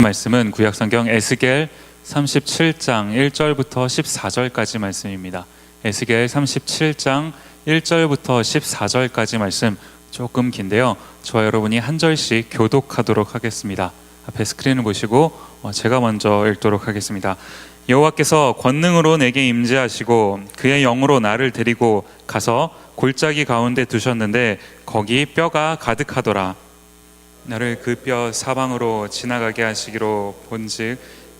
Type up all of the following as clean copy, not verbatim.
말씀은 구약성경 에스겔 37장 1절부터 14절까지 말씀입니다. 에스겔 37장 1절부터 14절까지 말씀 조금 긴데요, 저와 여러분이 한 절씩 교독하도록 하겠습니다. 앞에 스크린을 보시고 제가 먼저 읽도록 하겠습니다. 여호와께서 권능으로 내게 임재하시고 그의 영으로 나를 데리고 가서 골짜기 가운데 두셨는데 거기 뼈가 가득하더라. 나를 그 뼈 사방으로 지나가게 하시기로 본즉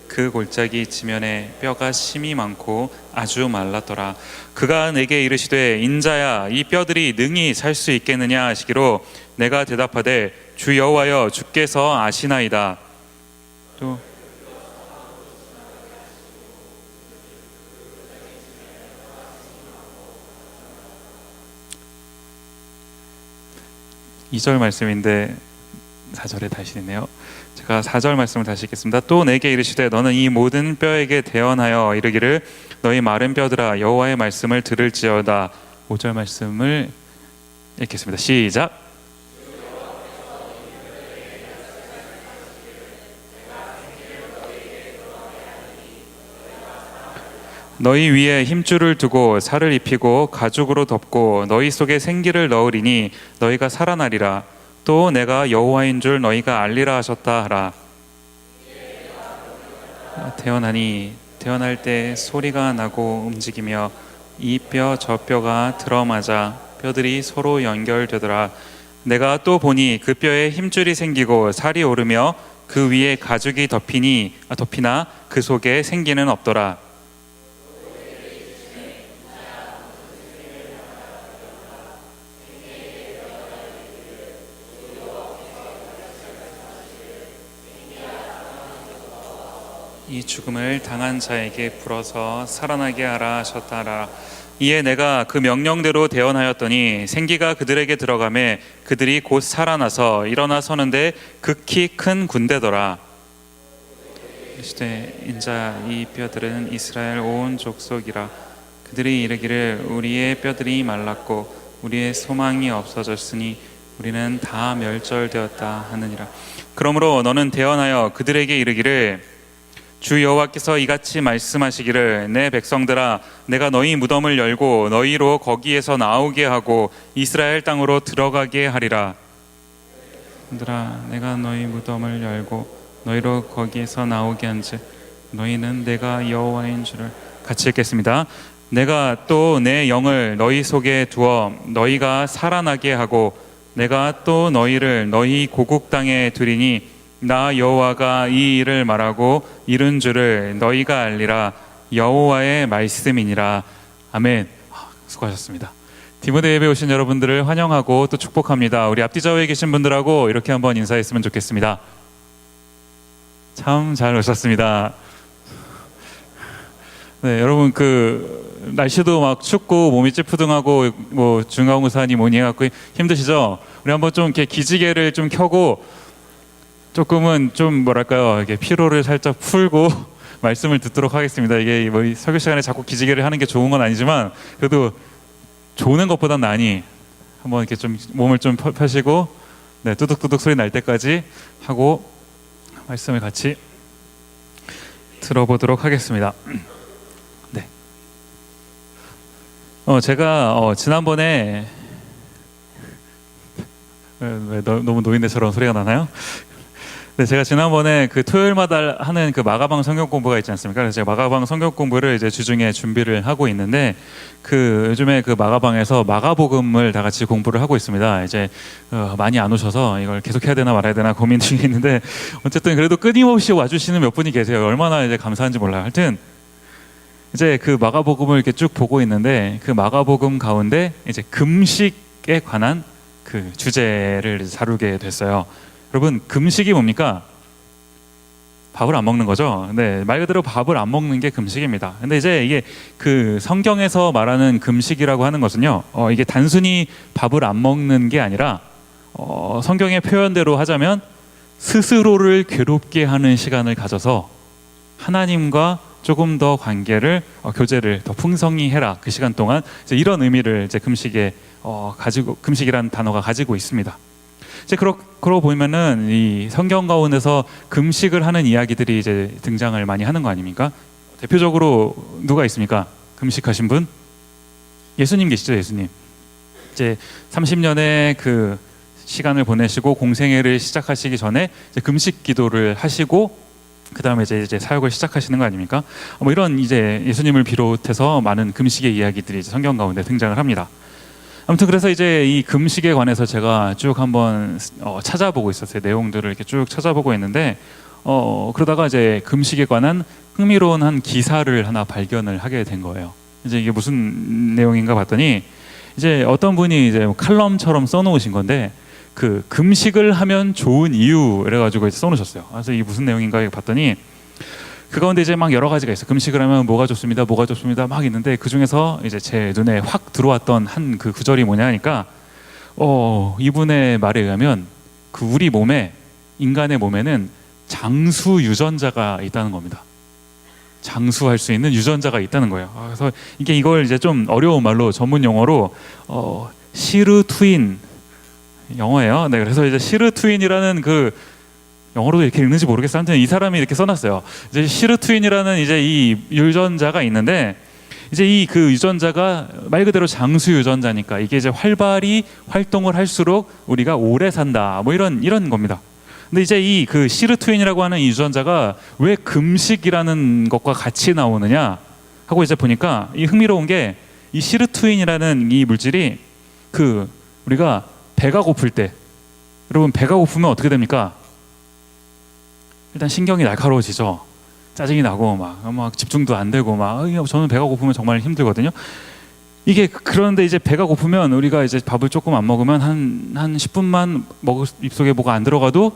그 골짜기 지면에 뼈가 심이 많고 아주 말랐더라. 그가 내게 이르시되 인자야, 이 뼈들이 능히 살 수 있겠느냐 하시기로 내가 대답하되 주 여호와여, 주께서 아시나이다. 또 2절 말씀인데 4절에 다시 있네요. 제가 4절 말씀을 다시 읽겠습니다. 또 내게 이르시되 너는 이 모든 뼈에게 대언하여 이르기를 너희 마른 뼈들아 여호와의 말씀을 들을지어다. 5절 말씀을 읽겠습니다. 시작. 너희 위에 힘줄을 두고 살을 입히고 가죽으로 덮고 너희 속에 생기를 넣으리니 너희가 살아나리라. 또 내가 여호와인 줄 너희가 알리라 하셨다 하라. 대언하니 대언할 때 소리가 나고 움직이며 이 뼈 저 뼈가 들어맞아 뼈들이 서로 연결되더라. 내가 또 보니 그 뼈에 힘줄이 생기고 살이 오르며 그 위에 가죽이 덮이나 그 속에 생기는 없더라. 이 죽음을 당한 자에게 불어서 살아나게 하라 하셨다라. 이에 내가 그 명령대로 대언하였더니 생기가 그들에게 들어가매 그들이 곧 살아나서 일어나 서는데 극히 큰 군대더라. 이르시되 인자, 이 뼈들은 이스라엘 온 족속이라. 그들이 이르기를 우리의 뼈들이 말랐고 우리의 소망이 없어졌으니 우리는 다 멸절되었다 하느니라. 그러므로 너는 대언하여 그들에게 이르기를 주 여호와께서 이같이 말씀하시기를 내 백성들아, 내가 너희 무덤을 열고 너희로 거기에서 나오게 하고 이스라엘 땅으로 들어가게 하리라. 백성들아, 내가 너희 무덤을 열고 너희로 거기에서 나오게 한즉 너희는 내가 여호와인 줄을. 같이 읽겠습니다. 내가 또 내 영을 너희 속에 두어 너희가 살아나게 하고 내가 또 너희를 너희 고국 땅에 두리니 나 여호와가 이 일을 말하고 이룬 줄을 너희가 알리라. 여호와의 말씀이니라. 아멘. 수고하셨습니다. 디모데 예배 오신 여러분들을 환영하고 또 축복합니다. 우리 앞뒤 좌우에 계신 분들하고 이렇게 한번 인사했으면 좋겠습니다. 참 잘 오셨습니다. 네, 여러분 날씨도 막 춥고 몸이 찌푸둥하고 뭐 중간고사니 뭐니 해갖고 힘드시죠? 우리 한번 좀 이렇게 기지개를 좀 켜고 조금은 좀 뭐랄까요, 이렇게 피로를 살짝 풀고 말씀을 듣도록 하겠습니다. 이게 뭐 설교 시간에 자꾸 기지개를 하는 게 좋은 건 아니지만 그래도 조는 것보단 나으니 한번 이렇게 좀 몸을 좀 펴시고 네, 뚜둑뚜둑 소리 날 때까지 하고 말씀을 같이 들어보도록 하겠습니다. 네. 제가 지난번에 너무 노인네처럼 소리가 나나요? 네, 제가 지난번에 토요일마다 하는 마가방 성경 공부가 있지 않습니까? 그래서 제가 마가방 성경 공부를 이제 주중에 준비를 하고 있는데 요즘에 마가방에서 마가복음을 다 같이 공부를 하고 있습니다. 이제 많이 안 오셔서 이걸 계속 해야 되나 말아야 되나 고민 중에 있는데 어쨌든 그래도 끊임없이 와주시는 몇 분이 계세요. 얼마나 이제 감사한지 몰라요. 하여튼 이제 마가복음을 이렇게 쭉 보고 있는데 마가복음 가운데 이제 금식에 관한 주제를 다루게 됐어요. 여러분, 금식이 뭡니까? 밥을 안 먹는 거죠. 네, 말 그대로 밥을 안 먹는 게 금식입니다. 근데 이제 이게 성경에서 말하는 금식이라고 하는 것은요, 이게 단순히 밥을 안 먹는 게 아니라 성경의 표현대로 하자면 스스로를 괴롭게 하는 시간을 가져서 하나님과 조금 더 교제를 더 풍성히 해라. 그 시간 동안 이제 이런 의미를 이제 금식이라는 단어가 가지고 있습니다. 이제 그러고 보면은 이 성경 가운데서 금식을 하는 이야기들이 이제 등장을 많이 하는 거 아닙니까? 대표적으로 누가 있습니까? 금식하신 분? 예수님 계시죠, 예수님. 이제 30년의 그 시간을 보내시고 공생애를 시작하시기 전에 이제 금식 기도를 하시고 그 다음에 이제 사역을 시작하시는 거 아닙니까? 뭐 이런 이제 예수님을 비롯해서 많은 금식의 이야기들이 이제 성경 가운데 등장을 합니다. 아무튼 그래서 이제 이 금식에 관해서 제가 쭉 한번 찾아보고 있었어요. 내용들을 이렇게 쭉 찾아보고 있는데 그러다가 이제 금식에 관한 흥미로운 한 기사를 하나 발견을 하게 된 거예요. 이제 이게 무슨 내용인가 봤더니 이제 어떤 분이 이제 칼럼처럼 써놓으신 건데 그 금식을 하면 좋은 이유 이래가지고 이제 써놓으셨어요. 그래서 이게 무슨 내용인가 봤더니 그 가운데 이제 막 여러 가지가 있어요. 금식을 하면 뭐가 좋습니다, 뭐가 좋습니다 막 있는데 그 중에서 이제 제 눈에 확 들어왔던 한 그 구절이 뭐냐 하니까 이분의 말에 의하면 그 우리 몸에 인간의 몸에는 장수 유전자가 있다는 겁니다. 장수할 수 있는 유전자가 있다는 거예요. 그래서 이걸 이제 좀 어려운 말로 전문 용어로 시르투인 영어예요. 네, 그래서 이제 시르투인이라는 그 영어로도 이렇게 읽는지 모르겠어요. 아무튼 이 사람이 이렇게 써놨어요. 이제 시르투인이라는 이제 이 유전자가 있는데 이제 이 그 유전자가 말 그대로 장수 유전자니까 이게 이제 활발히 활동을 할수록 우리가 오래 산다. 뭐 이런 겁니다. 근데 이제 이 그 시르투인이라고 하는 이 유전자가 왜 금식이라는 것과 같이 나오느냐 하고 이제 보니까 이 흥미로운 게 이 시르투인이라는 이 물질이 그 우리가 배가 고플 때 여러분 배가 고프면 어떻게 됩니까? 일단 신경이 날카로워지죠. 짜증이 나고 막 집중도 안 되고 막 저는 배가 고프면 정말 힘들거든요. 이게 그런데 이제 배가 고프면 우리가 이제 밥을 조금 안 먹으면 한 10분만 입속에 뭐가 안 들어가도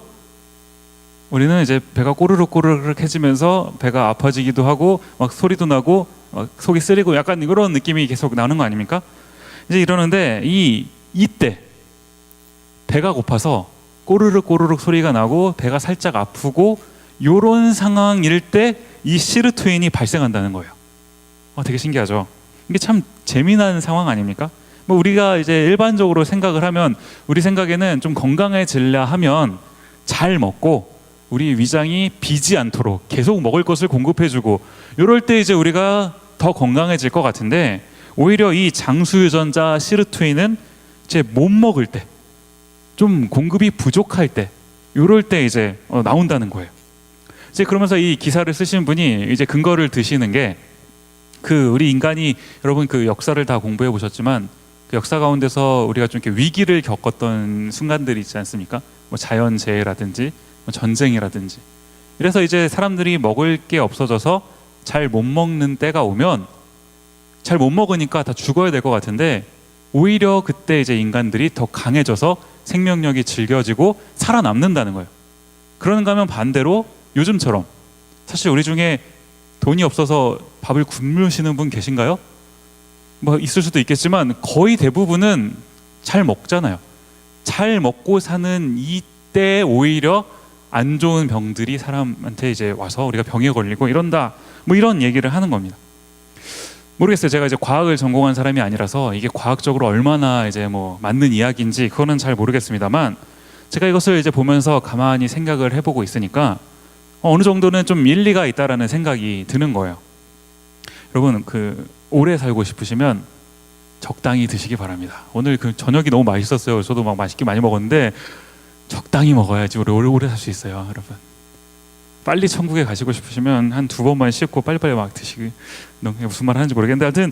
우리는 이제 배가 꼬르륵 해지면서 배가 아파지기도 하고 막 소리도 나고 막 속이 쓰리고 약간 이런 느낌이 계속 나는 거 아닙니까? 이제 이러는데 이때 배가 고파서 꼬르륵 소리가 나고 배가 살짝 아프고 요런 상황일 때 이 시르투인이 발생한다는 거예요. 되게 신기하죠. 이게 참 재미난 상황 아닙니까? 뭐 우리가 이제 일반적으로 생각을 하면 우리 생각에는 좀 건강해지려 하면 잘 먹고 우리 위장이 비지 않도록 계속 먹을 것을 공급해주고 이럴 때 이제 우리가 더 건강해질 것 같은데 오히려 이 장수 유전자 시르투인은 이제 못 먹을 때 좀 공급이 부족할 때 이럴 때 이제 나온다는 거예요. 이제 그러면서 이 기사를 쓰신 분이 이제 근거를 드시는 게 그 우리 인간이 여러분 그 역사를 다 공부해 보셨지만 그 역사 가운데서 우리가 좀 이렇게 위기를 겪었던 순간들이 있지 않습니까? 뭐 자연재해라든지 뭐 전쟁이라든지 이래서 이제 사람들이 먹을 게 없어져서 잘 못 먹는 때가 오면 잘 못 먹으니까 다 죽어야 될 것 같은데 오히려 그때 이제 인간들이 더 강해져서 생명력이 질겨지고 살아남는다는 거예요. 그런가 하면 반대로 요즘처럼 사실 우리 중에 돈이 없어서 밥을 굶으시는 분 계신가요? 뭐 있을 수도 있겠지만 거의 대부분은 잘 먹잖아요. 잘 먹고 사는 이때 오히려 안 좋은 병들이 사람한테 이제 와서 우리가 병에 걸리고 이런다. 뭐 이런 얘기를 하는 겁니다. 모르겠어요. 제가 이제 과학을 전공한 사람이 아니라서 이게 과학적으로 얼마나 이제 뭐 맞는 이야기인지 그거는 잘 모르겠습니다만 제가 이것을 이제 보면서 가만히 생각을 해보고 있으니까 어느 정도는 좀 일리가 있다라는 생각이 드는 거예요. 여러분 그 오래 살고 싶으시면 적당히 드시기 바랍니다. 오늘 그 저녁이 너무 맛있었어요. 저도 막 맛있게 많이 먹었는데 적당히 먹어야지 우리 오래 살 수 있어요, 여러분. 빨리 천국에 가시고 싶으시면 한 2번만 씹고 빨리빨리 막 드시기 무슨 말 하는지 모르겠는데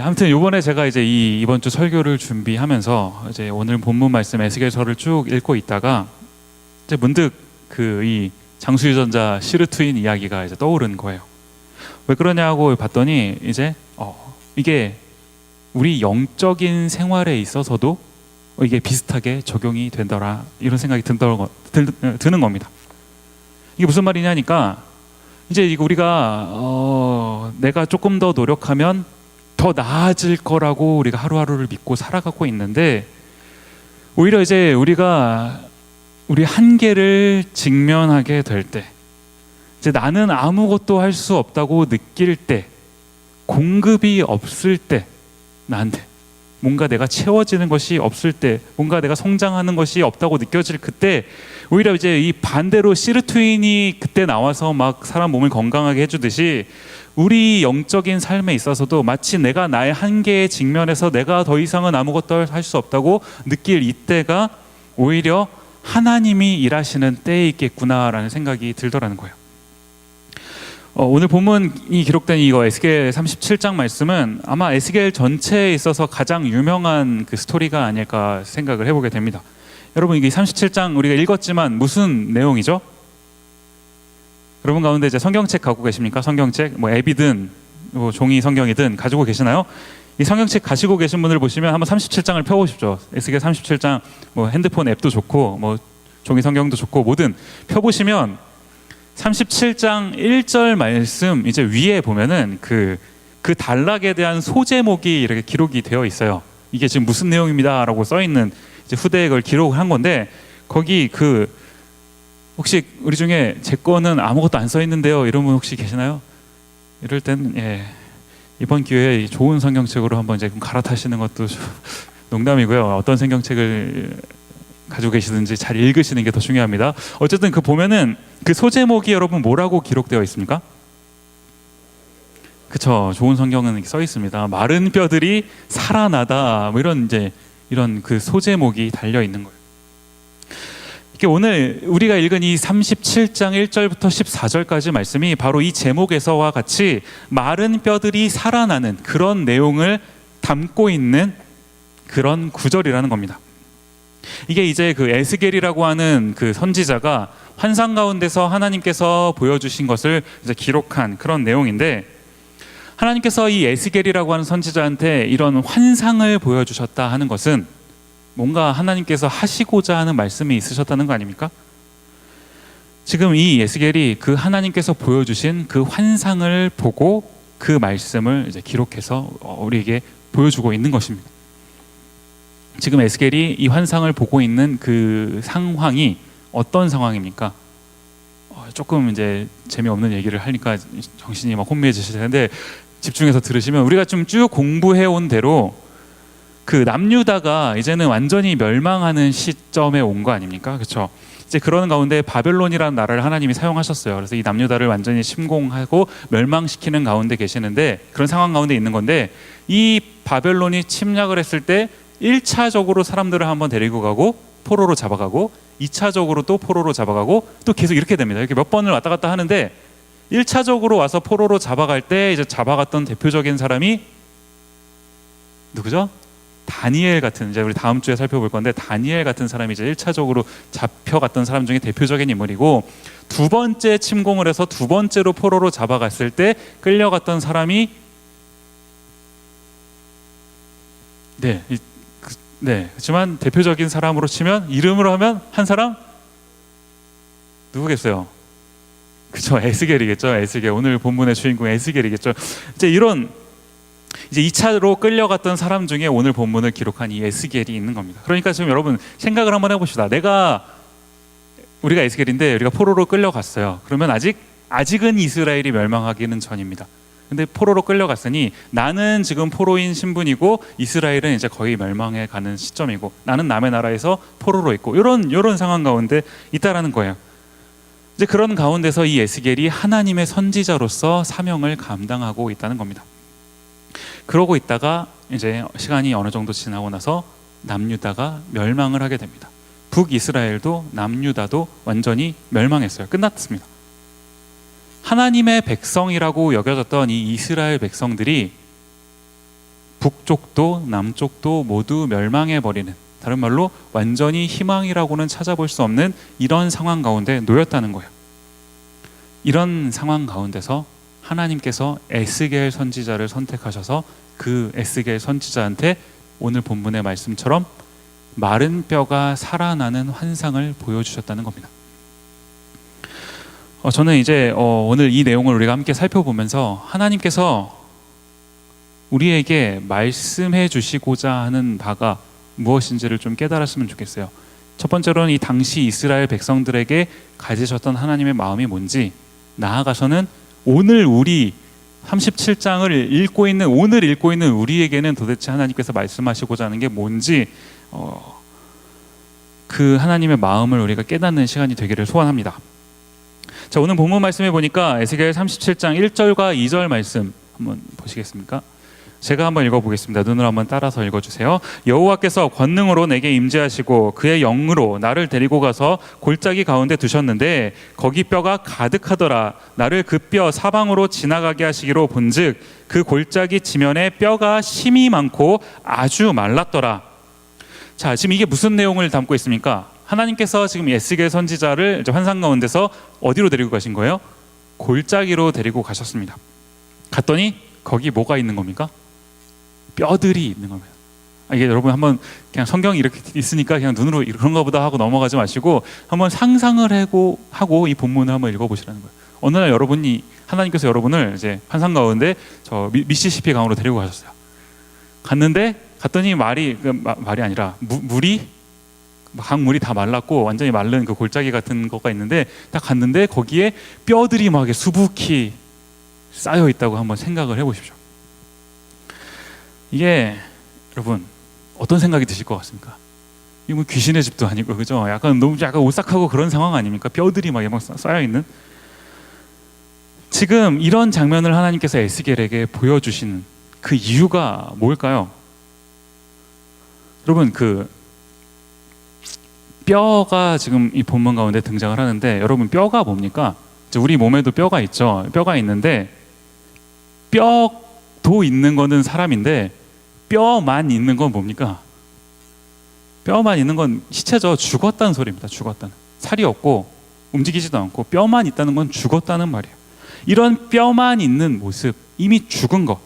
아무튼 이번에 제가 이제 이번 주 설교를 준비하면서 이제 오늘 본문 말씀 에스겔서를 쭉 읽고 있다가 이제 문득 그 이 장수유전자 시르투인 이야기가 이제 떠오른 거예요. 왜 그러냐고 봤더니 이제 이게 우리 영적인 생활에 있어서도 이게 비슷하게 적용이 된다라 이런 생각이 드는 겁니다. 이게 무슨 말이냐니까 이제 이거 우리가 내가 조금 더 노력하면 더 나아질 거라고 우리가 하루하루를 믿고 살아가고 있는데 오히려 이제 우리가 우리 한계를 직면하게 될 때 이제 나는 아무것도 할 수 없다고 느낄 때 공급이 없을 때 나한테 뭔가 내가 채워지는 것이 없을 때, 뭔가 내가 성장하는 것이 없다고 느껴질 그때, 오히려 이제 이 반대로 시르투인이 그때 나와서 막 사람 몸을 건강하게 해주듯이 우리 영적인 삶에 있어서도 마치 내가 나의 한계에 직면해서 내가 더 이상은 아무것도 할 수 없다고 느낄 이때가 오히려 하나님이 일하시는 때에 있겠구나라는 생각이 들더라는 거예요. 오늘 본문이 기록된 이거 에스겔 37장 말씀은 아마 에스겔 전체에 있어서 가장 유명한 그 스토리가 아닐까 생각을 해보게 됩니다. 여러분, 이게 37장 우리가 읽었지만 무슨 내용이죠? 여러분 가운데 이제 성경책 갖고 계십니까? 성경책, 뭐 앱이든 뭐 종이 성경이든 가지고 계시나요? 이 성경책 가지고 계신 분들 보시면 한번 37장을 펴보십시오. 에스겔 37장, 뭐 핸드폰 앱도 좋고 뭐 종이 성경도 좋고 뭐든 펴보시면 37장 1절 말씀 이제 위에 보면은 그 단락에 대한 소제목이 이렇게 기록이 되어 있어요. 이게 지금 무슨 내용입니다라고 써 있는 이제 후대에 그걸 기록을 한 건데, 거기 혹시 우리 중에 제 거는 아무것도 안 써 있는데요 이런 분 혹시 계시나요? 이럴 땐 이번 기회에 좋은 성경책으로 한번 이제 갈아타시는 것도 농담이고요. 어떤 성경책을 가지고 계시든지 잘 읽으시는 게 더 중요합니다. 어쨌든 보면은 그 소제목이 여러분 뭐라고 기록되어 있습니까? 그쵸, 좋은 성경은 써 있습니다. 마른 뼈들이 살아나다, 뭐 이런 그 소제목이 달려 있는 거예요. 이게 오늘 우리가 읽은 이 37장 1절부터 14절까지 말씀이 바로 이 제목에서와 같이 마른 뼈들이 살아나는 그런 내용을 담고 있는 그런 구절이라는 겁니다. 이게 이제 그 에스겔이라고 하는 그 선지자가 환상 가운데서 하나님께서 보여주신 것을 이제 기록한 그런 내용인데, 하나님께서 이 에스겔이라고 하는 선지자한테 이런 환상을 보여주셨다 하는 것은 뭔가 하나님께서 하시고자 하는 말씀이 있으셨다는 거 아닙니까? 지금 이 에스겔이 그 하나님께서 보여주신 그 환상을 보고 그 말씀을 이제 기록해서 우리에게 보여주고 있는 것입니다. 지금 에스겔이 이 환상을 보고 있는 그 상황이 어떤 상황입니까? 조금 이제 재미없는 얘기를 하니까 정신이 막 혼미해지실 텐데 집중해서 들으시면, 우리가 좀 쭉 공부해 온 대로 그 남유다가 이제는 완전히 멸망하는 시점에 온 거 아닙니까? 그렇죠? 이제 그러는 가운데 바벨론이라는 나라를 하나님이 사용하셨어요. 그래서 이 남유다를 완전히 침공하고 멸망시키는 가운데 계시는데, 그런 상황 가운데 있는 건데, 이 바벨론이 침략을 했을 때 1차적으로 사람들을 한번 데리고 가고 포로로 잡아가고 2차적으로 또 포로로 잡아가고 또 계속 이렇게 됩니다. 이렇게 몇 번을 왔다 갔다 하는데, 1차적으로 와서 포로로 잡아갈 때 이제 잡아갔던 대표적인 사람이 누구죠? 다니엘 같은, 이제 우리 다음 주에 살펴볼 건데, 다니엘 같은 사람이 이제 1차적으로 잡혀갔던 사람 중에 대표적인 인물이고, 두 번째 침공을 해서 두 번째로 포로로 잡아갔을 때 끌려갔던 사람이 그렇지만 대표적인 사람으로 치면, 이름으로 하면 한 사람? 누구겠어요? 그쵸, 에스겔이겠죠. 에스겔, 오늘 본문의 주인공 에스겔이겠죠. 이제 2차로 끌려갔던 사람 중에 오늘 본문을 기록한 이 에스겔이 있는 겁니다. 그러니까 지금 여러분 생각을 한번 해봅시다. 우리가 에스겔인데 우리가 포로로 끌려갔어요. 그러면 아직은 이스라엘이 멸망하기는 전입니다. 근데 포로로 끌려갔으니 나는 지금 포로인 신분이고 이스라엘은 이제 거의 멸망해 가는 시점이고, 나는 남의 나라에서 포로로 있고, 이런 상황 가운데 있다라는 거예요. 이제 그런 가운데서 이 에스겔이 하나님의 선지자로서 사명을 감당하고 있다는 겁니다. 그러고 있다가 이제 시간이 어느 정도 지나고 나서 남유다가 멸망을 하게 됩니다. 북이스라엘도 남유다도 완전히 멸망했어요. 끝났습니다. 하나님의 백성이라고 여겨졌던 이 이스라엘 백성들이 북쪽도 남쪽도 모두 멸망해버리는, 다른 말로 완전히 희망이라고는 찾아볼 수 없는 이런 상황 가운데 놓였다는 거예요. 이런 상황 가운데서 하나님께서 에스겔 선지자를 선택하셔서 그 에스겔 선지자한테 오늘 본문의 말씀처럼 마른 뼈가 살아나는 환상을 보여주셨다는 겁니다. 저는 이제 오늘 이 내용을 우리가 함께 살펴보면서 하나님께서 우리에게 말씀해 주시고자 하는 바가 무엇인지를 좀 깨달았으면 좋겠어요. 첫 번째로는 이 당시 이스라엘 백성들에게 가지셨던 하나님의 마음이 뭔지, 나아가서는 오늘 우리 37장을 읽고 있는, 오늘 읽고 있는 우리에게는 도대체 하나님께서 말씀하시고자 하는 게 뭔지 그 하나님의 마음을 우리가 깨닫는 시간이 되기를 소원합니다. 자, 오늘 본문 말씀에 보니까 에스겔 37장 1절과 2절 말씀 한번 보시겠습니까? 제가 한번 읽어보겠습니다. 눈으로 한번 따라서 읽어주세요. 여호와께서 권능으로 내게 임재하시고 그의 영으로 나를 데리고 가서 골짜기 가운데 두셨는데 거기 뼈가 가득하더라. 나를 그 뼈 사방으로 지나가게 하시기로 본즉 그 골짜기 지면에 뼈가 심이 많고 아주 말랐더라. 자, 지금 이게 무슨 내용을 담고 있습니까? 하나님께서 지금 에스겔 선지자를 환상 가운데서 어디로 데리고 가신 거예요? 골짜기로 데리고 가셨습니다. 갔더니 거기 뭐가 있는 겁니까? 뼈들이 있는 겁니다. 이게 여러분 한번 그냥 성경이 이렇게 있으니까 그냥 눈으로 그런가 보다 하고 넘어가지 마시고 한번 상상을 하고 이 본문을 한번 읽어보시라는 거예요. 어느 날 하나님께서 여러분을 이제 환상 가운데 저 미시시피 강으로 데리고 가셨어요. 갔더니 말이 아니라 강물이 다 말랐고 완전히 마른 그 골짜기 같은 거가 있는데 딱 갔는데 거기에 뼈들이 막 수북히 쌓여 있다고 한번 생각을 해보십시오. 이게 여러분 어떤 생각이 드실 것 같습니까? 이거 뭐 귀신의 집도 아니고 그죠? 약간 오싹하고 그런 상황 아닙니까? 뼈들이 막 쌓여 있는. 지금 이런 장면을 하나님께서 에스겔에게 보여주시는 그 이유가 뭘까요? 여러분 그 뼈가 지금 이 본문 가운데 등장을 하는데 여러분 뼈가 뭡니까? 우리 몸에도 뼈가 있죠. 뼈가 있는데 뼈도 있는 거는 사람인데 뼈만 있는 건 뭡니까? 뼈만 있는 건 시체죠. 죽었다는 소리입니다. 죽었다는. 살이 없고 움직이지도 않고 뼈만 있다는 건 죽었다는 말이에요. 이런 뼈만 있는 모습, 이미 죽은 것,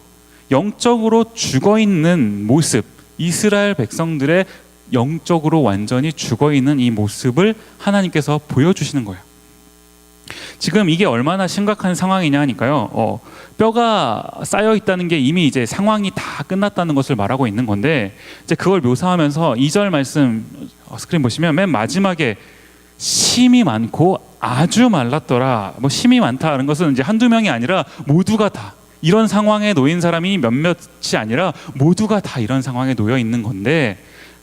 영적으로 죽어있는 모습, 이스라엘 백성들의 영적으로 완전히 죽어있는 이 모습을 하나님께서 보여주시는 거예요. 지금 이게 얼마나 심각한 상황이냐 하니까요. 뼈가 쌓여 있다는 게 이미 이제 상황이 다 끝났다는 것을 말하고 있는 건데 이제 그걸 묘사하면서 2절 말씀 스크린 보시면 맨 마지막에 심이 많고 아주 말랐더라. 뭐 심이 많다는 것은 이제 한두 명이 아니라 모두가 다 이런 상황에 놓인 사람이 몇몇이 아니라 모두가 다 이런 상황에 놓여 있는 건데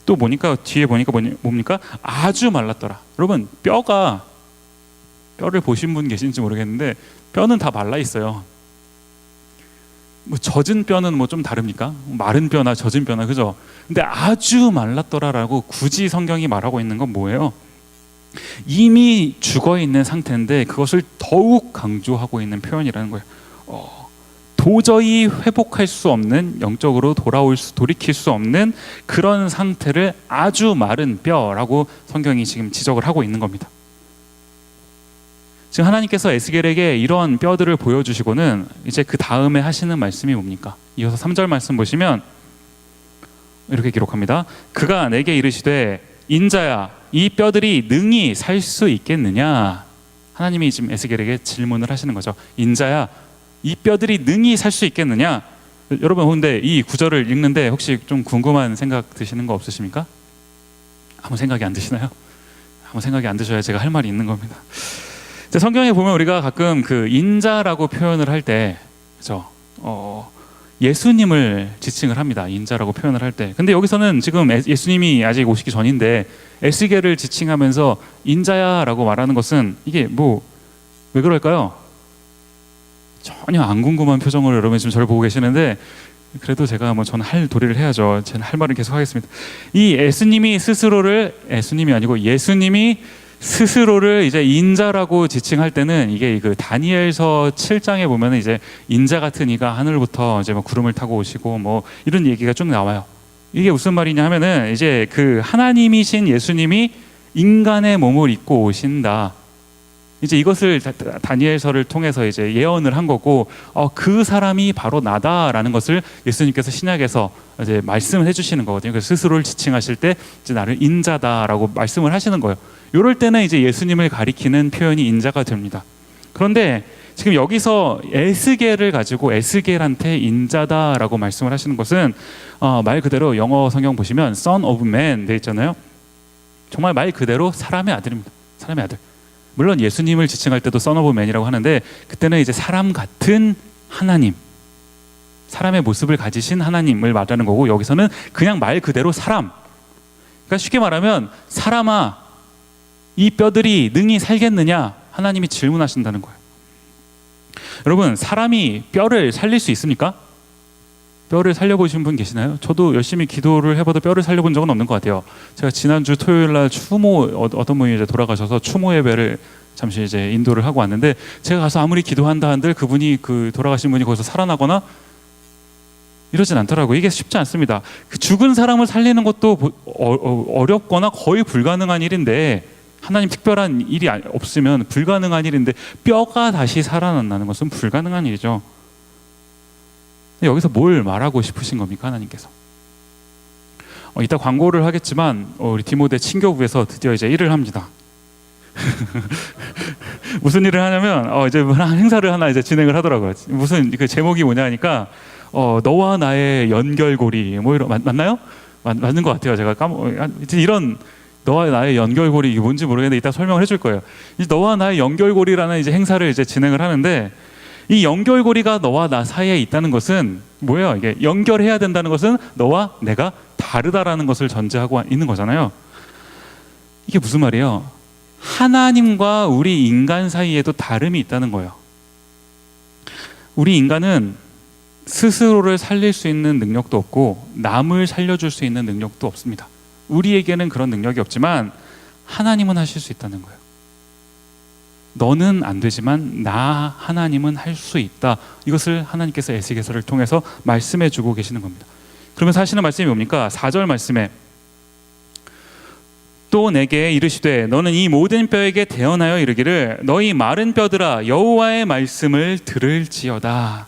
또 뒤에 보니까 뭡니까? 아주 말랐더라. 여러분 뼈를 보신 분 계신지 모르겠는데 뼈는 다 말라 있어요. 뭐 젖은 뼈는 뭐 좀 다릅니까? 마른 뼈나 젖은 뼈나 그죠? 근데 아주 말랐더라라고 굳이 성경이 말하고 있는 건 뭐예요? 이미 죽어 있는 상태인데 그것을 더욱 강조하고 있는 표현이라는 거예요. 도저히 회복할 수 없는 영적으로 돌이킬 수 없는 그런 상태를 아주 마른 뼈라고 성경이 지금 지적을 하고 있는 겁니다. 지금 하나님께서 에스겔에게 이런 뼈들을 보여주시고는 이제 그 다음에 하시는 말씀이 뭡니까? 이어서 3절 말씀 보시면 이렇게 기록합니다. 그가 내게 이르시되 인자야 이 뼈들이 능히 살 수 있겠느냐? 하나님이 지금 에스겔에게 질문을 하시는 거죠. 인자야 이 뼈들이 능히 살 수 있겠느냐? 여러분 근데 이 구절을 읽는데 혹시 좀 궁금한 생각 드시는 거 없으십니까? 아무 생각이 안 드시나요? 아무 생각이 안 드셔야 제가 할 말이 있는 겁니다. 성경에 보면 우리가 가끔 그 인자라고 표현을 할 때 그죠? 예수님을 지칭을 합니다. 인자라고 표현을 할 때. 근데 여기서는 지금 예수님이 아직 오시기 전인데 에스겔을 지칭하면서 인자야라고 말하는 것은 이게 왜 그럴까요? 전혀 안 궁금한 표정으로 여러분이 지금 저를 보고 계시는데 그래도 제가 저는 할 도리를 해야죠. 저는 할 말은 계속 하겠습니다. 이 예수님이 스스로를 이제 인자라고 지칭할 때는 이게 그 다니엘서 7장에 보면 이제 인자 같은 이가 하늘부터 이제 구름을 타고 오시고 이런 얘기가 쭉 나와요. 이게 무슨 말이냐 하면은 이제 그 하나님이신 예수님이 인간의 몸을 입고 오신다. 이제 이것을 다니엘서를 통해서 이제 예언을 한 거고 그 사람이 바로 나다라는 것을 예수님께서 신약에서 이제 말씀을 해주시는 거거든요. 그래서 스스로를 지칭하실 때 이제 나를 인자다라고 말씀을 하시는 거예요. 이럴 때는 이제 예수님을 가리키는 표현이 인자가 됩니다. 그런데 지금 여기서 에스겔을 가지고 에스겔한테 인자다라고 말씀을 하시는 것은 말 그대로 영어 성경 보시면 Son of Man 돼 있잖아요. 정말 말 그대로 사람의 아들입니다. 사람의 아들. 물론 예수님을 지칭할 때도 Son of Man이라고 하는데 그때는 이제 사람 같은 하나님, 사람의 모습을 가지신 하나님을 말하는 거고, 여기서는 그냥 말 그대로 사람. 그러니까 쉽게 말하면 사람아, 이 뼈들이 능히 살겠느냐? 하나님이 질문하신다는 거예요. 여러분, 사람이 뼈를 살릴 수 있습니까? 뼈를 살려보신 분 계시나요? 저도 열심히 기도를 해봐도 뼈를 살려본 적은 없는 것 같아요. 제가 지난주 토요일 날 추모, 어떤 분이 이제 돌아가셔서 추모 예배를 잠시 이제 인도를 하고 왔는데, 제가 가서 아무리 기도한다 한들 그분이, 그 돌아가신 분이 거기서 살아나거나 이러진 않더라고요. 이게 쉽지 않습니다. 그 죽은 사람을 살리는 것도 어렵거나 거의 불가능한 일인데, 하나님 특별한 일이 없으면 불가능한 일인데, 뼈가 다시 살아난다는 것은 불가능한 일이죠. 여기서 뭘 말하고 싶으신 겁니까, 하나님께서? 이따 광고를 하겠지만 우리 디모데 친교부에서 드디어 이제 일을 합니다. 무슨 일을 하냐면 이제 행사를 하나 이제 진행을 하더라고요. 무슨 그 제목이 뭐냐 하니까 너와 나의 연결고리, 뭐 이런, 맞나요? 맞는 것 같아요. 제가 이런 너와 나의 연결고리, 이게 뭔지 모르겠는데 이따 설명을 해줄 거예요. 이제 너와 나의 연결고리라는 이제 행사를 이제 진행을 하는데, 이 연결고리가 너와 나 사이에 있다는 것은 뭐예요? 이게 연결해야 된다는 것은 너와 내가 다르다라는 것을 전제하고 있는 거잖아요. 이게 무슨 말이에요? 하나님과 우리 인간 사이에도 다름이 있다는 거예요. 우리 인간은 스스로를 살릴 수 있는 능력도 없고 남을 살려줄 수 있는 능력도 없습니다. 우리에게는 그런 능력이 없지만 하나님은 하실 수 있다는 거예요. 너는 안 되지만 나 하나님은 할 수 있다. 이것을 하나님께서 에스겔서를 통해서 말씀해 주고 계시는 겁니다. 그러면서 하시는 말씀이 뭡니까? 4절 말씀에 또 내게 이르시되 너는 이 모든 뼈에게 대언하여 이르기를 너희 마른 뼈들아 여호와의 말씀을 들을지어다.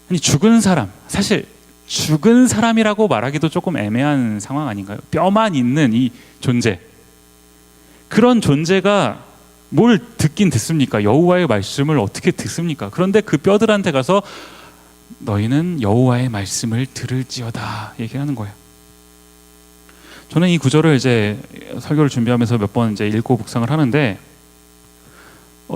아니, 죽은 사람, 사실 죽은 사람이라고 말하기도 조금 애매한 상황 아닌가요? 뼈만 있는 이 존재, 그런 존재가 뭘 듣긴 듣습니까? 여호와의 말씀을 어떻게 듣습니까? 그런데 그 뼈들한테 가서 너희는 여호와의 말씀을 들을지어다 얘기하는 거예요. 저는 이 구절을 이제 설교를 준비하면서 몇 번 이제 읽고 묵상을 하는데,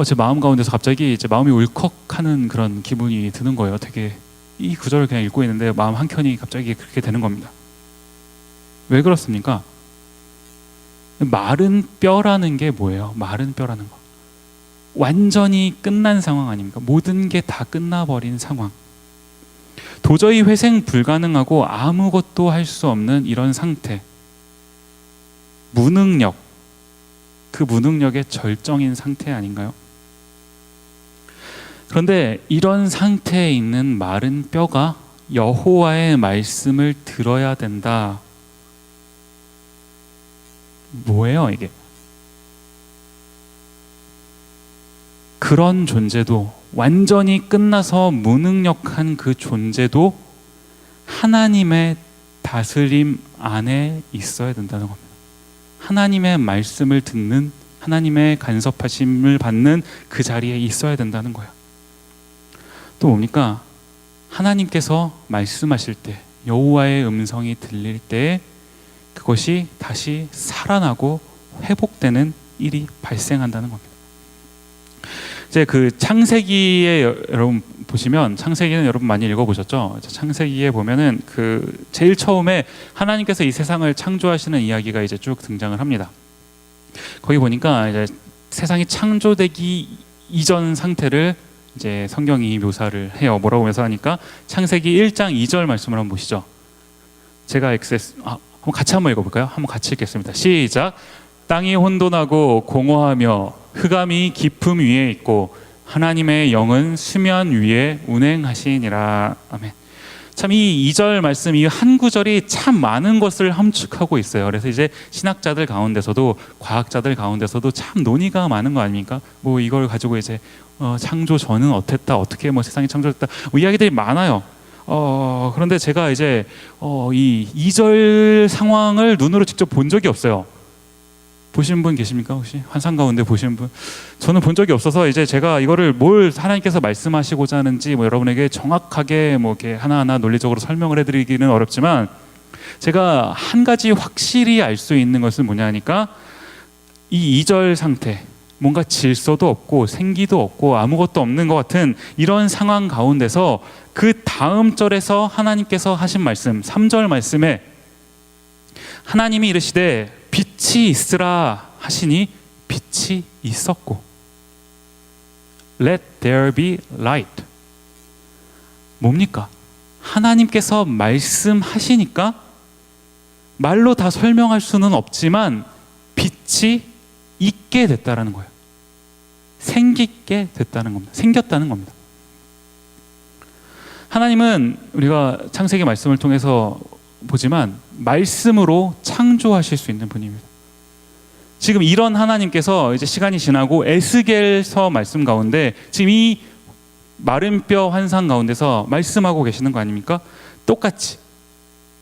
제 마음 가운데서 갑자기 이제 마음이 울컥하는 그런 기분이 드는 거예요. 되게 이 구절을 그냥 읽고 있는데 마음 한 켠이 갑자기 그렇게 되는 겁니다. 왜 그렇습니까? 마른 뼈라는 게 뭐예요? 마른 뼈라는 거, 완전히 끝난 상황 아닙니까? 모든 게 다 끝나버린 상황, 도저히 회생 불가능하고 아무것도 할 수 없는 이런 상태, 무능력, 그 무능력의 절정인 상태 아닌가요? 그런데 이런 상태에 있는 마른 뼈가 여호와의 말씀을 들어야 된다. 뭐예요 이게? 그런 존재도, 완전히 끝나서 무능력한 그 존재도 하나님의 다스림 안에 있어야 된다는 겁니다. 하나님의 말씀을 듣는, 하나님의 간섭하심을 받는 그 자리에 있어야 된다는 거예요. 또 뭡니까? 하나님께서 말씀하실 때, 여호와의 음성이 들릴 때 그것이 다시 살아나고 회복되는 일이 발생한다는 겁니다. 이제 그 창세기에 여러분 보시면, 창세기는 여러분 많이 읽어보셨죠? 창세기에 보면은 그 제일 처음에 하나님께서 이 세상을 창조하시는 이야기가 이제 쭉 등장을 합니다. 거기 보니까 이제 세상이 창조되기 이전 상태를 이제 성경이 묘사를 해요. 뭐라고 묘사하니까 창세기 1장 2절 말씀을 한번 보시죠. 제가 한번 같이 한번 읽어볼까요? 한번 같이 읽겠습니다. 시작. 땅이 혼돈하고 공허하며 흑암이 깊음 위에 있고 하나님의 영은 수면 위에 운행하시니라. 아멘. 참 이 2절 말씀, 이 한 구절이 참 많은 것을 함축하고 있어요. 그래서 이제 신학자들 가운데서도, 과학자들 가운데서도 참 논의가 많은 거 아닙니까? 뭐 이걸 가지고 이제 창조 전은 어땠다, 어떻게 뭐 세상이 창조됐다, 뭐 이야기들이 많아요. 그런데 제가 이제 이 2절 상황을 눈으로 직접 본 적이 없어요. 보신 분 계십니까? 혹시 환상 가운데 보신 분? 저는 본 적이 없어서 이제 제가 이거를 뭘 하나님께서 말씀하시고자 하는지 뭐 여러분에게 정확하게 뭐 이렇게 하나하나 논리적으로 설명을 해드리기는 어렵지만, 제가 한 가지 확실히 알 수 있는 것은 뭐냐 하니까 이 2절 상태, 뭔가 질서도 없고 생기도 없고 아무것도 없는 것 같은 이런 상황 가운데서 그 다음 절에서 하나님께서 하신 말씀, 3절 말씀에 하나님이 이르시되 빛이 있으라 하시니 빛이 있었고 Let there be light. 뭡니까? 하나님께서 말씀하시니까 말로 다 설명할 수는 없지만 빛이 있게 됐다라는 거예요. 생기게 됐다는 겁니다. 생겼다는 겁니다. 하나님은 우리가 창세기 말씀을 통해서 보지만 말씀으로 창조하실 수 있는 분입니다. 지금 이런 하나님께서 이제 시간이 지나고 에스겔서 말씀 가운데 지금 이 마른 뼈 환상 가운데서 말씀하고 계시는 거 아닙니까? 똑같이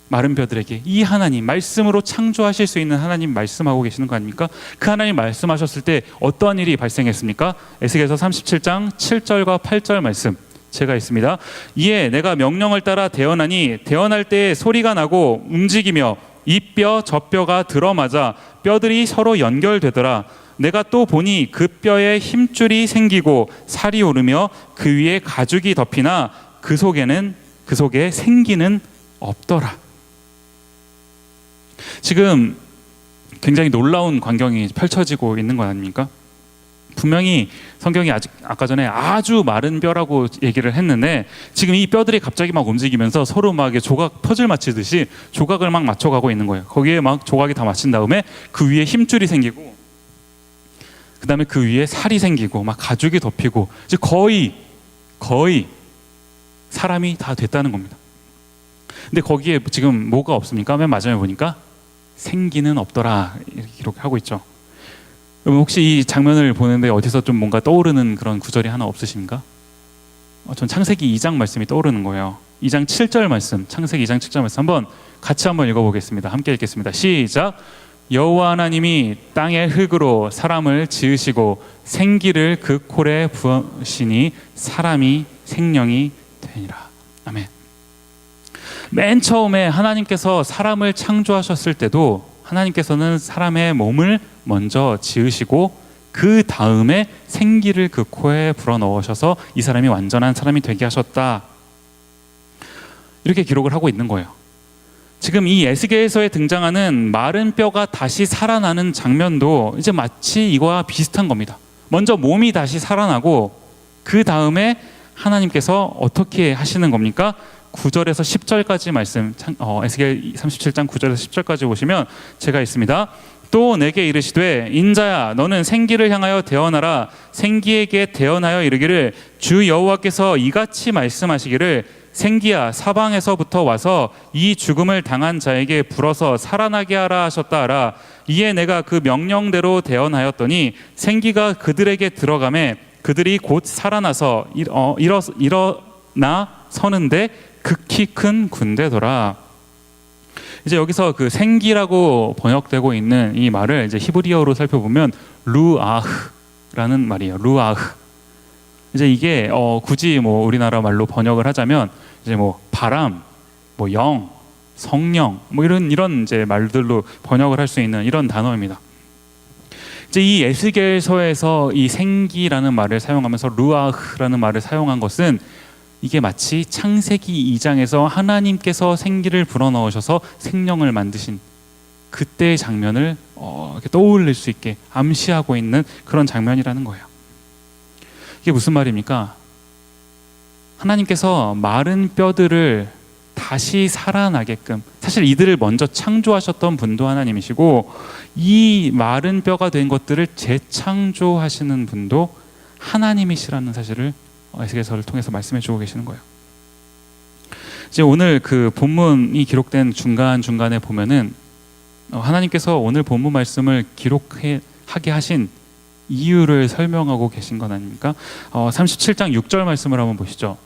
마른 뼈들에게 이 하나님, 말씀으로 창조하실 수 있는 하나님 말씀하고 계시는 거 아닙니까? 그 하나님 말씀하셨을 때 어떠한 일이 발생했습니까? 에스겔서 37장 7절과 8절 말씀 제가 있습니다. 이에 내가 명령을 따라 대언하니 대언할 때에 소리가 나고 움직이며 이 뼈 저 뼈가 들어맞아 뼈들이 서로 연결되더라. 내가 또 보니 그 뼈에 힘줄이 생기고 살이 오르며 그 위에 가죽이 덮이나 그 속에 생기는 없더라. 지금 굉장히 놀라운 광경이 펼쳐지고 있는 것 아닙니까? 분명히 성경이 아까 전에 아주 마른 뼈라고 얘기를 했는데 지금 이 뼈들이 갑자기 막 움직이면서 서로 막 조각 퍼즐 맞추듯이 조각을 막 맞춰가고 있는 거예요. 거기에 막 조각이 다 맞춘 다음에 그 위에 힘줄이 생기고 그 다음에 그 위에 살이 생기고 막 가죽이 덮이고 이제 거의 사람이 다 됐다는 겁니다. 근데 거기에 지금 뭐가 없습니까? 맨 마지막에 보니까 생기는 없더라 이렇게 기록하고 있죠. 여러분 혹시 이 장면을 보는데 어디서 좀 뭔가 떠오르는 그런 구절이 하나 없으십니까? 전 창세기 2장 말씀이 떠오르는 거예요. 2장 7절 말씀, 창세기 2장 7절 말씀 같이 한번 읽어보겠습니다. 함께 읽겠습니다. 시작. 여호와 하나님이 땅의 흙으로 사람을 지으시고 생기를 그 콜에 부으시니 사람이 생명이 되니라. 아멘. 맨 처음에 하나님께서 사람을 창조하셨을 때도 하나님께서는 사람의 몸을 먼저 지으시고 그 다음에 생기를 그 코에 불어넣으셔서 이 사람이 완전한 사람이 되게 하셨다. 이렇게 기록을 하고 있는 거예요. 지금 이 에스겔서에 등장하는 마른 뼈가 다시 살아나는 장면도 이제 마치 이거와 비슷한 겁니다. 먼저 몸이 다시 살아나고 그 다음에 하나님께서 어떻게 하시는 겁니까? 9절에서 10절까지 말씀, 에스겔 37장 9절에서 10절까지 보시면 제가 있습니다. 또 내게 이르시되 인자야 너는 생기를 향하여 대언하라. 생기에게 대언하여 이르기를 주 여호와께서 이같이 말씀하시기를 생기야 사방에서부터 와서 이 죽음을 당한 자에게 불어서 살아나게 하라 하셨다 하라. 이에 내가 그 명령대로 대언하였더니 생기가 그들에게 들어가매 그들이 곧 살아나서 일어나 서는데 극히 큰 군대더라. 이제 여기서 그 생기라고 번역되고 있는 이 말을 이제 히브리어로 살펴보면 루아흐라는 말이에요. 루아흐. 이제 이게 굳이 뭐 우리나라 말로 번역을 하자면 이제 뭐 바람, 뭐 영, 성령 뭐 이런 이제 말들로 번역을 할 수 있는 이런 단어입니다. 이제 이 에스겔서에서 이 생기라는 말을 사용하면서 루아흐라는 말을 사용한 것은 이게 마치 창세기 2장에서 하나님께서 생기를 불어넣으셔서 생명을 만드신 그때의 장면을 이렇게 떠올릴 수 있게 암시하고 있는 그런 장면이라는 거예요. 이게 무슨 말입니까? 하나님께서 마른 뼈들을 다시 살아나게끔, 사실 이들을 먼저 창조하셨던 분도 하나님이시고 이 마른 뼈가 된 것들을 재창조하시는 분도 하나님이시라는 사실을 에스겔서를 통해서 말씀해 주고 계시는 거예요. 이제 오늘 그 본문이 기록된 중간중간에 보면은 하나님께서 오늘 본문 말씀을 기록하게 하신 이유를 설명하고 계신 건 아닙니까? 37장 6절 말씀을 한번 보시죠.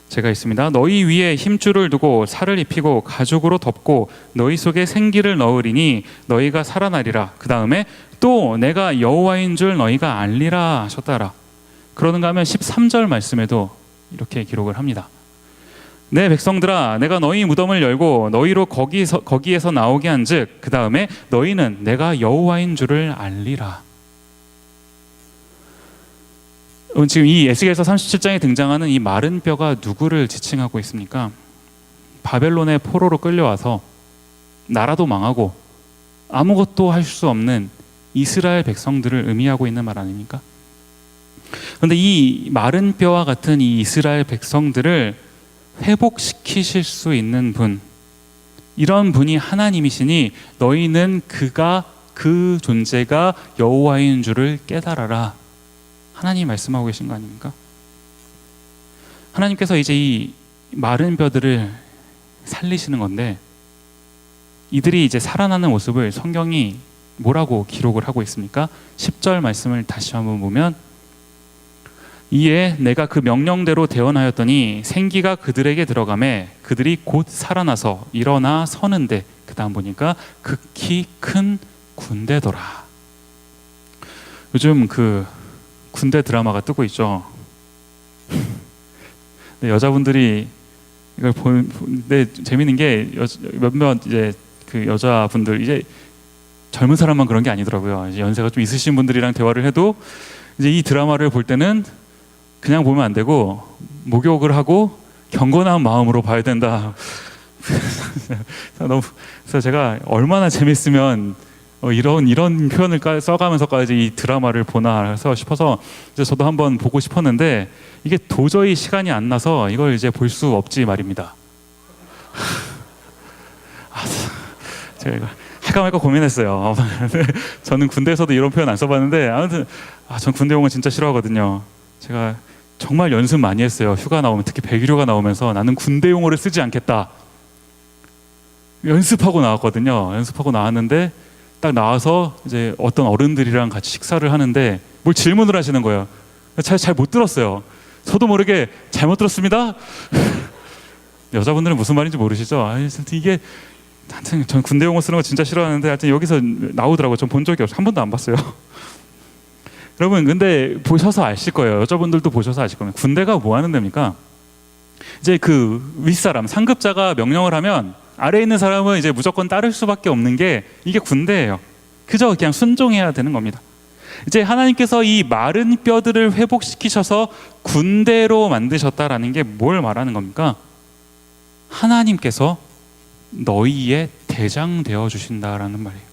제가 있습니다. 너희 위에 힘줄을 두고 살을 입히고 가죽으로 덮고 너희 속에 생기를 넣으리니 너희가 살아나리라. 그 다음에 또 내가 여호와인 줄 너희가 알리라 하셨다라. 그러는가 하면 13절 말씀에도 이렇게 기록을 합니다. 내 백성들아, 내가 너희 무덤을 열고 너희로 거기에서 나오게 한즉 그 다음에 너희는 내가 여호와인 줄을 알리라. 지금 이 에스겔서 37장에 등장하는 이 마른 뼈가 누구를 지칭하고 있습니까? 바벨론의 포로로 끌려와서 나라도 망하고 아무것도 할 수 없는 이스라엘 백성들을 의미하고 있는 말 아닙니까? 그런데 이 마른 뼈와 같은 이 이스라엘 백성들을 회복시키실 수 있는 분, 이런 분이 하나님이시니 너희는 그 존재가 여호와인 줄을 깨달아라. 하나님이 말씀하고 계신 거 아닙니까? 하나님께서 이제 이 마른 뼈들을 살리시는 건데, 이들이 이제 살아나는 모습을 성경이 뭐라고 기록을 하고 있습니까? 10절 말씀을 다시 한번 보면, 이에 내가 그 명령대로 대언하였더니 생기가 그들에게 들어가매 그들이 곧 살아나서 일어나 서는데, 그 다음 보니까 극히 큰 군대더라. 요즘 그 군대 드라마가 뜨고 있죠. 여자분들이 이걸 보는데 재밌는 게 몇몇 이제 그 여자분들, 이제 젊은 사람만 그런 게 아니더라고요. 이제 연세가 좀 있으신 분들이랑 대화를 해도 이제 이 드라마를 볼 때는 그냥 보면 안 되고 목욕을 하고 경건한 마음으로 봐야 된다. 그래서 제가 얼마나 재밌으면 이런 표현을 써가면서까지 이 드라마를 보나 싶어서 이제 저도 한번 보고 싶었는데, 이게 도저히 시간이 안 나서 이걸 이제 볼 수 없지 말입니다. 제가 이거 할까 말까 고민했어요. 저는 군대에서도 이런 표현 안 써봤는데, 아무튼 전 군대 용어 진짜 싫어하거든요. 제가 정말 연습 많이 했어요. 휴가 나오면, 특히 백일휴가 나오면서 나는 군대 용어를 쓰지 않겠다 연습하고 나왔거든요. 연습하고 나왔는데 딱 나와서 이제 어떤 어른들이랑 같이 식사를 하는데 뭘 질문을 하시는 거예요. 잘 못 들었어요. 저도 모르게 잘못 들었습니다. 여자분들은 무슨 말인지 모르시죠? 이게 하여튼 전 군대 용어 쓰는 거 진짜 싫어하는데, 하여튼 여기서 나오더라고요. 전 본 적이 없어요. 한 번도 안 봤어요. 여러분, 근데 보셔서 아실 거예요. 여자분들도 보셔서 아실 겁니다. 군대가 뭐 하는 데입니까? 이제 그 윗사람, 상급자가 명령을 하면 아래에 있는 사람은 이제 무조건 따를 수밖에 없는 게 이게 군대예요. 그저 그냥 순종해야 되는 겁니다. 이제 하나님께서 이 마른 뼈들을 회복시키셔서 군대로 만드셨다라는 게 뭘 말하는 겁니까? 하나님께서 너희의 대장 되어 주신다라는 말이에요.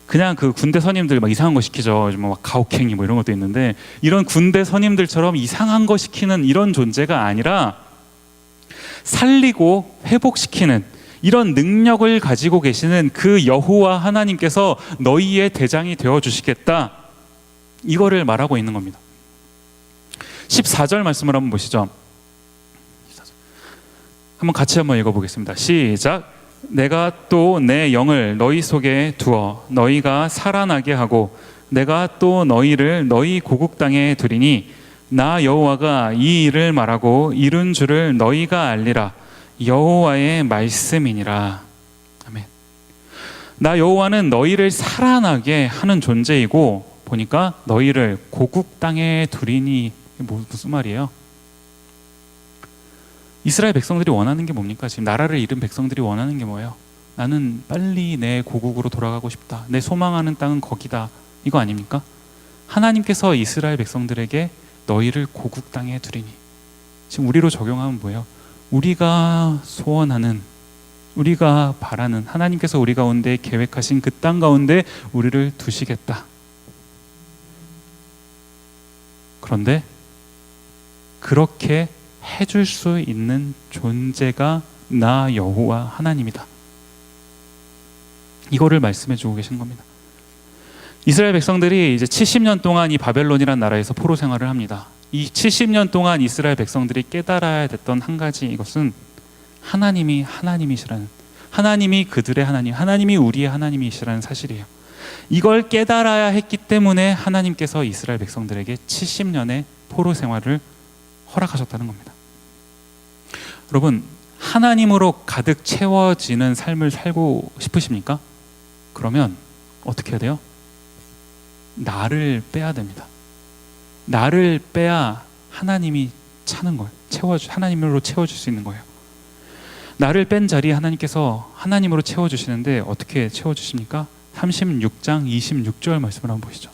그냥 그 군대 선임들 막 이상한 거 시키죠. 막 가혹행위 뭐 이런 것도 있는데, 이런 군대 선임들처럼 이상한 거 시키는 이런 존재가 아니라 살리고 회복시키는 이런 능력을 가지고 계시는 그 여호와 하나님께서 너희의 대장이 되어 주시겠다, 이거를 말하고 있는 겁니다. 14절 말씀을 한번 보시죠. 한번 같이 한번 읽어보겠습니다. 시작. 내가 또 내 영을 너희 속에 두어 너희가 살아나게 하고 내가 또 너희를 너희 고국 땅에 두리니 나 여호와가 이 일을 말하고 이룬 줄을 너희가 알리라. 여호와의 말씀이니라. 아멘. 나 여호와는 너희를 살아나게 하는 존재이고, 보니까 너희를 고국 땅에 두리니, 무슨 말이에요? 이스라엘 백성들이 원하는 게 뭡니까? 지금 나라를 잃은 백성들이 원하는 게 뭐예요? 나는 빨리 내 고국으로 돌아가고 싶다. 내 소망하는 땅은 거기다. 이거 아닙니까? 하나님께서 이스라엘 백성들에게 너희를 고국 땅에 두리니, 지금 우리로 적용하면 뭐예요? 우리가 소원하는, 우리가 바라는, 하나님께서 우리 가운데 계획하신 그 땅 가운데 우리를 두시겠다. 그런데 그렇게 해줄 수 있는 존재가 나 여호와 하나님이다. 이거를 말씀해 주고 계신 겁니다. 이스라엘 백성들이 이제 70년 동안 이 바벨론이라는 나라에서 포로 생활을 합니다. 이 70년 동안 이스라엘 백성들이 깨달아야 됐던 한 가지, 이것은 하나님이 하나님이시라는, 하나님이 그들의 하나님, 하나님이 우리의 하나님이시라는 사실이에요. 이걸 깨달아야 했기 때문에 하나님께서 이스라엘 백성들에게 70년의 포로 생활을 허락하셨다는 겁니다. 여러분, 하나님으로 가득 채워지는 삶을 살고 싶으십니까? 그러면 어떻게 해야 돼요? 나를 빼야 됩니다. 나를 빼야 하나님이 차는 거예요. 하나님으로 채워줄 수 있는 거예요. 나를 뺀 자리에 하나님께서 하나님으로 채워주시는데 어떻게 채워주십니까? 36장 26절 말씀을 한번 보시죠.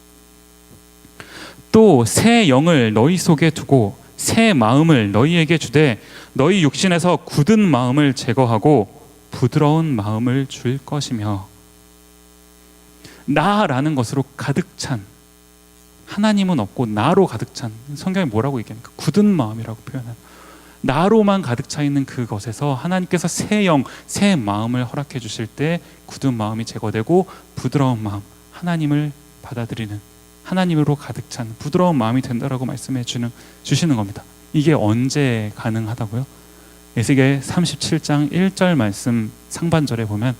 또 새 영을 너희 속에 두고 새 마음을 너희에게 주되 너희 육신에서 굳은 마음을 제거하고 부드러운 마음을 줄 것이며, 나라는 것으로 가득 찬, 하나님은 없고 나로 가득 찬, 성경이 뭐라고 얘기합니까? 굳은 마음이라고 표현해요. 나로만 가득 차 있는 그것에서 하나님께서 새 영, 새 마음을 허락해 주실 때 굳은 마음이 제거되고 부드러운 마음, 하나님을 받아들이는, 하나님으로 가득 찬 부드러운 마음이 된다라고 말씀해 주시는 겁니다. 이게 언제 가능하다고요? 에스겔 37장 1절 말씀 상반절에 보면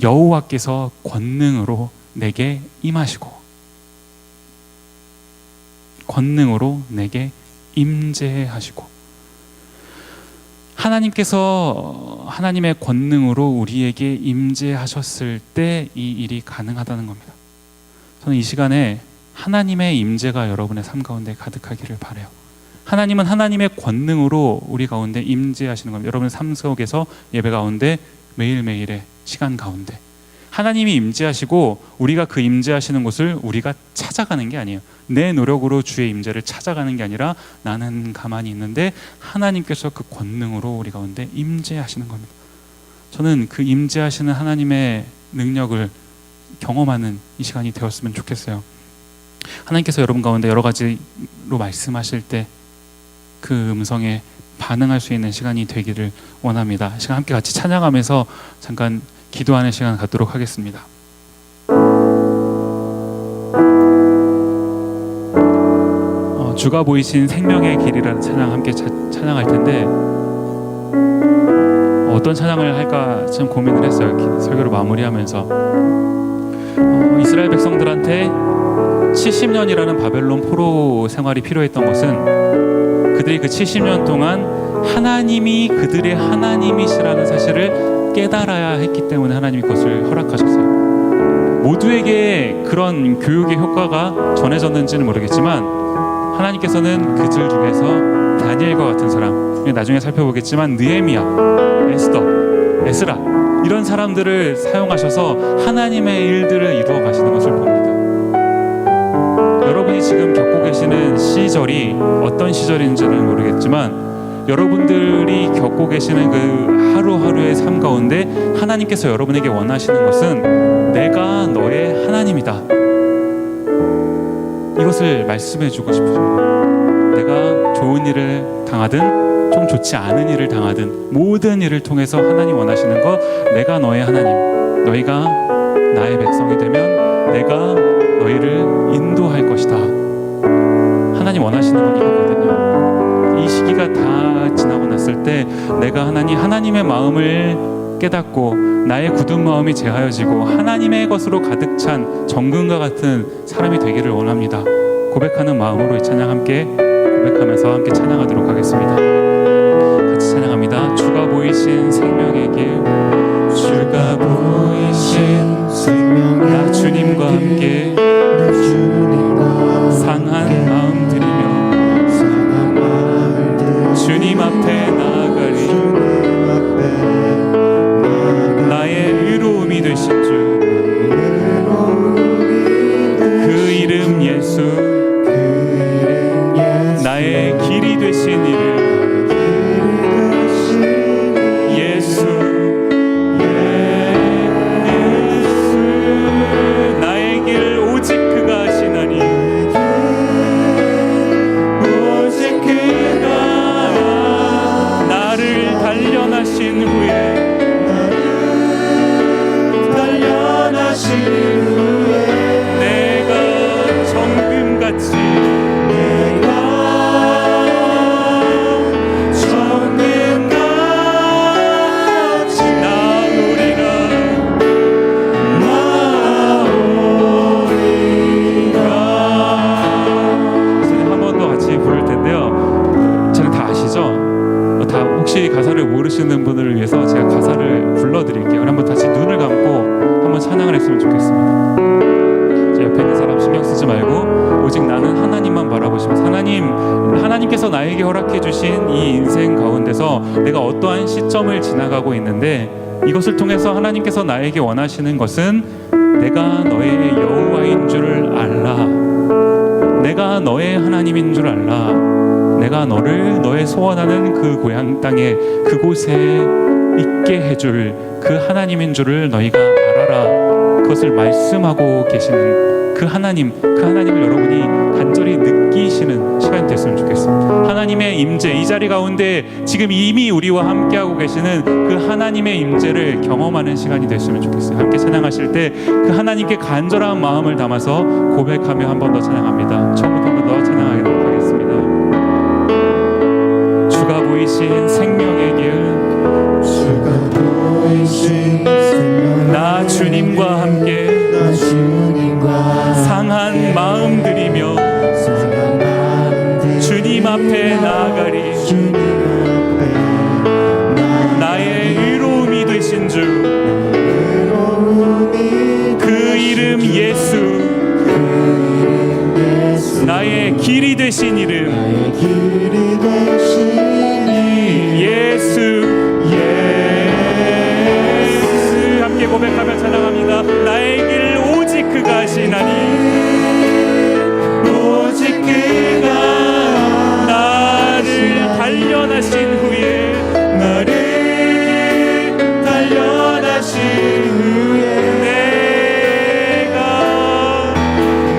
여호와께서 권능으로 내게 임하시고, 권능으로 내게 임재하시고, 하나님께서 하나님의 권능으로 우리에게 임재하셨을 때 이 일이 가능하다는 겁니다. 저는 이 시간에 하나님의 임재가 여러분의 삶 가운데 가득하기를 바라요. 하나님은 하나님의 권능으로 우리 가운데 임재하시는 겁니다. 여러분의 삶 속에서 예배 가운데 매일매일의 시간 가운데 하나님이 임재하시고, 우리가 그 임재하시는 곳을 우리가 찾아가는 게 아니에요. 내 노력으로 주의 임재를 찾아가는 게 아니라 나는 가만히 있는데 하나님께서 그 권능으로 우리 가운데 임재하시는 겁니다. 저는 그 임재하시는 하나님의 능력을 경험하는 이 시간이 되었으면 좋겠어요. 하나님께서 여러분 가운데 여러 가지로 말씀하실 때 그 음성에 반응할 수 있는 시간이 되기를 원합니다. 시간 함께 같이 찬양하면서 잠깐 기도하는 시간 갖도록 하겠습니다. 주가 보이신 생명의 길이라는 찬양 함께 찬양할 텐데, 어떤 찬양을 할까 참 고민을 했어요. 설교를 마무리하면서 이스라엘 백성들한테 70년이라는 바벨론 포로 생활이 필요했던 것은 그들이 그 70년 동안 하나님이 그들의 하나님이시라는 사실을 깨달아야 했기 때문에 하나님이 그것을 허락하셨어요. 모두에게 그런 교육의 효과가 전해졌는지는 모르겠지만 하나님께서는 그들 중에서 다니엘과 같은 사람, 나중에 살펴보겠지만 느헤미야, 에스더, 에스라, 이런 사람들을 사용하셔서 하나님의 일들을 이루어 가시는 것을 봅니다. 여러분이 지금 겪고 계시는 시절이 어떤 시절인지는 모르겠지만 여러분들이 겪고 계시는 그 하루하루의 삶 가운데 하나님께서 여러분에게 원하시는 것은 내가 너의 하나님이다, 이것을 말씀해주고 싶으십니다. 내가 좋은 일을 당하든 좀 좋지 않은 일을 당하든 모든 일을 통해서 하나님 원하시는 것, 내가 너의 하나님, 너희가 나의 백성이 되면 내가 너희를 인도할 것이다. 하나님 원하시는 건 이거거든요. 이 시기가 다 지나고 났을 때 내가 하나님의 마음을 깨닫고 나의 굳은 마음이 제하여지고 하나님의 것으로 가득 찬 정금과 같은 사람이 되기를 원합니다. 고백하는 마음으로 이 찬양 함께 고백하면서 함께 찬양하도록 하겠습니다. 같이 찬양합니다. 주가 보이신 생명의 길, 주가 보이신 생명의 나 주님과 함께 상한 마음 드리며 주님 앞에 나아가리. 나의 의로움이 되신 주, 그 이름 예수, 나의 길이 되신 이름 예수, 나의 길 오직 그가 하시나니, 오직 그가 나를 단련하신 후에 내가 정금같이 나오리라. 한 번 더 같이 부를 텐데요. 저는 다 아시죠? 다 혹시 가사를 모르시는 분을 위해서 제가 가사를 불러드릴게요. 한번 다시 눈을 감고 한번 찬양을 했으면 좋겠습니다. 제 옆에 있는 사람 신경 쓰지 말고 오직 나는 하나님만 바라보시면서 하나님께서 나에게 허락해 주신 이 인생 가운데서 내가 어떠한 시점을 지나가고 있는데 이것을 통해서 하나님께서 나에게 원하시는 것은 내가 너의 여호와인 줄을 알라. 내가 너의 하나님인 줄 알라. 내가 너를 너의 소원하는 그 고향 땅에 그곳에 있게 해줄 그 하나님인 줄을 너희가 알아라. 그것을 말씀하고 계시는 그 하나님을 여러분이 간절히 느끼시는 시간이 됐으면 좋겠습니다. 하나님의 임재, 이 자리 가운데 지금 이미 우리와 함께하고 계시는 그 하나님의 임재를 경험하는 시간이 됐으면 좋겠어요. 함께 찬양하실 때 그 하나님께 간절한 마음을 담아서 고백하며 한 번 더 찬양합니다. 처음부터 한 번 더 찬양하도록 하겠습니다. 주가 보이신 생명의 길, 주가 보이신 생명의 나 주님과 함께 나 주님과 상한 마음 드리며 상한 마음 들이며 주님 앞에 나아가리. 주님 앞에 나의 의로움이 되신 주, 의로움이 그 이름 예수, 그 이름 예수 나의 길이 되신 이름 나의 길이 되신 예수. 예수 함께 고백하며 찬양합니다. 나의 길 오직 그가 하시나니, 오직 그가 나를 단련하신 후에 나를 단련하신 후에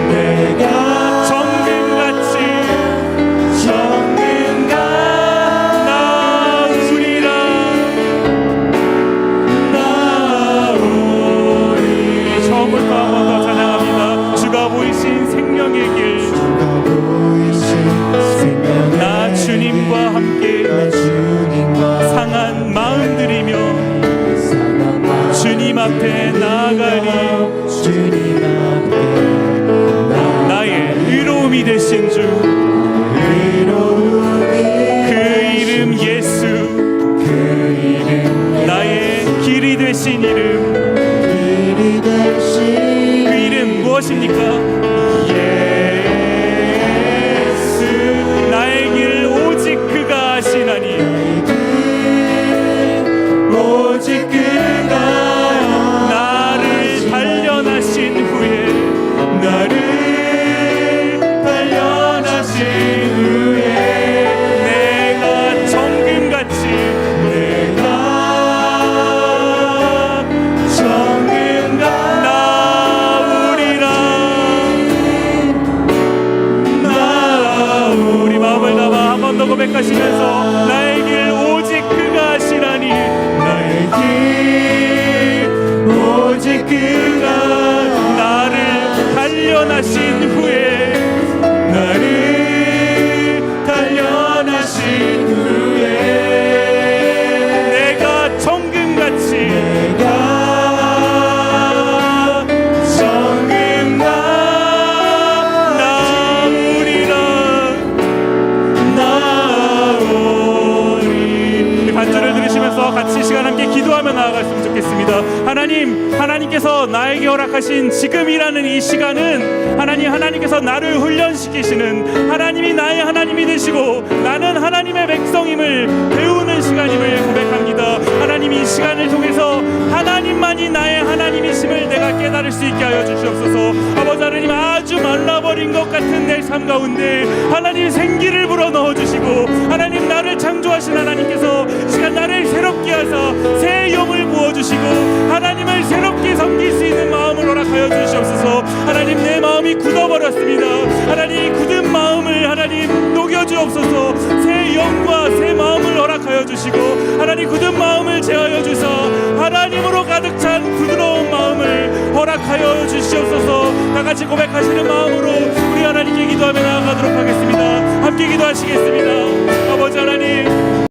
내가 정금같이 정금과 나으리라. 나오리. 처음부터 한 번 더 찬양합니다. 주가 보이신 생명의 길, 주가 보이신 생명의 나 주님과 함께 나 주님과 상한 마음 들이며 상한 마음 주님 앞에 나아가리. 주님 앞에 나의 의로움이 되신 주, 의로움이 그 이름 예수, 그 이름 나의 길이 되신 이름. 길이 되신 그 이름 무엇입니까? 예수. 나의 길 오직 그가 하시나니, 오직 그가 나를 단련하신 후에 나를 단련하신 후에 내가 정금같이 내가 정금과 나으리라. 나오리. 우리 마음을 담아 한 번 더 고백하시면서 나의 길 오직 그가 하시나니, 나의 길 오직 그가 나를 단련하신 후에 나를 단련하신 후에 내가 정금같이 내가 정금과 나으리라. 나오리. 우리 반주를 들으시면서 같이 시간 함께 기도하며 나아갔으면 좋겠습니다. 하나님께서 나에게 허락하신 지금이라는 이 시간은 하나님께서 나를 훈련시키시는, 하나님이 나의 하나님이 되시고 나는 하나님의 백성임을 배우는 시간임을 고백합니다. 하나님, 이 시간을 통해서 하나님만이 나의 하나님이심을 내가 깨달을 수 있게 하여 주시옵소서. 아버지 하나님, 아주 말라버린 것 같은 내 삶 가운데 하나님 생기를 불어넣어 주시고, 하나님 나를 창조하신 하나님께서 이 시간 나를 새롭게 하사 새 영을 부어주시고 하나님을 새롭게 섬길 수 있는 마음을 허락하여 주시옵소서. 하나님, 내 마음이 굳어버렸습니다. 하나님, 굳은 마음을 하나님 녹여주옵소서. 새 영과 새 마음을 허락하여 주시고, 하나님 굳은 마음을 제하여 주사 하나님으로 가득 찬 부드러운 마음을 허락하여 주시옵소서. 다같이 고백하시는 마음으로 우리 하나님께 기도하며 나아가도록 하겠습니다. 함께 기도하시겠습니다.